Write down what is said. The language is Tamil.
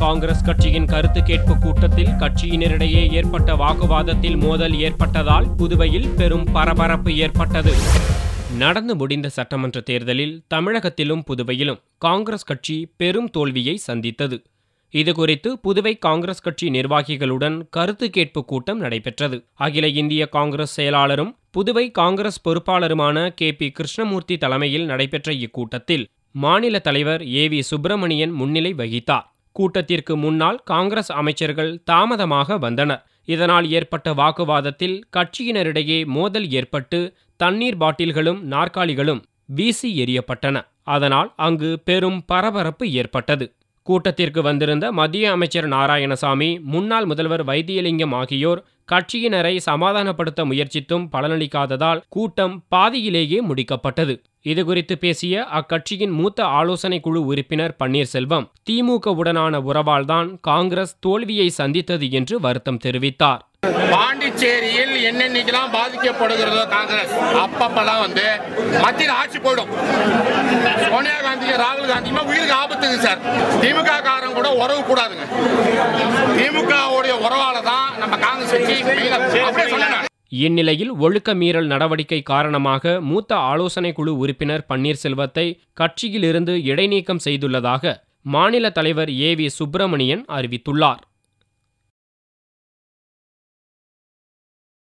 காங்கிரஸ் கட்சியின் கருத்து கேட்பு கூட்டத்தில் கட்சியினரிடையே ஏற்பட்ட வாக்குவாதத்தில் மோதல் ஏற்பட்டதால் புதுவையில் பெரும் பரபரப்பு ஏற்பட்டது. நடந்து முடிந்த சட்டமன்ற தேர்தலில் தமிழகத்திலும் புதுவையிலும் காங்கிரஸ் கட்சி பெரும் தோல்வியை சந்தித்தது. இதுகுறித்து புதுவை காங்கிரஸ் கட்சி நிர்வாகிகளுடன் கருத்து கேட்பு கூட்டம் நடைபெற்றது. அகில இந்திய காங்கிரஸ் செயலாளரும் புதுவை காங்கிரஸ் பொறுப்பாளருமான KP கிருஷ்ணமூர்த்தி தலைமையில் நடைபெற்ற இக்கூட்டத்தில் மாநில தலைவர் AV சுப்பிரமணியன் முன்னிலை வகித்தார். கூட்டத்திற்கு முன்னால் காங்கிரஸ் அமைச்சர்கள் தாமதமாக வந்தனர். இதனால் ஏற்பட்ட வாக்குவாதத்தில் கட்சியினரிடையே மோதல் ஏற்பட்டு தண்ணீர் பாட்டில்களும் நாற்காலிகளும் வீசி எறியப்பட்டன. அதனால் அங்கு பெரும் பரபரப்பு ஏற்பட்டது. கூட்டத்திற்கு வந்திருந்த மத்திய அமைச்சர் நாராயணசாமி, முன்னாள் முதல்வர் வைத்தியலிங்கம் ஆகியோர் கட்சியினரை சமாதானப்படுத்த முயற்சித்தும் பலனளிக்காததால் கூட்டம் பாதியிலேயே முடிக்கப்பட்டது. இதுகுறித்து பேசிய அக்கட்சியின் மூத்த ஆலோசனை குழு உறுப்பினர் பன்னீர்செல்வம், திமுகவுடனான உறவால்தான் காங்கிரஸ் தோல்வியை சந்தித்தது என்று வருத்தம் தெரிவித்தார். பாண்டிச்சேரியில் என்னென்னைக்கெல்லாம் பாதிக்கப்படுகிறதோ காங்கிரஸ் அப்பப்பெல்லாம் மத்தியில் ஆட்சி போயிடும். சோனியா காந்தி ராகுல் காந்தியுமா உயிருக்கு ஆபத்துங்க சார். திமுக காரங்க கூட உறவு கூடாதுங்க. திமுகவுடைய உறவால தான் நம்ம காங்கிரஸ் கட்சி. இந்நிலையில் ஒழுக்க மீறல் நடவடிக்கை காரணமாக மூத்த ஆலோசனை குழு உறுப்பினர் பன்னீர்செல்வத்தை கட்சியிலிருந்து இடைநீக்கம் செய்துள்ளதாக மாநில தலைவர் AV சுப்பிரமணியன் அறிவித்துள்ளார்.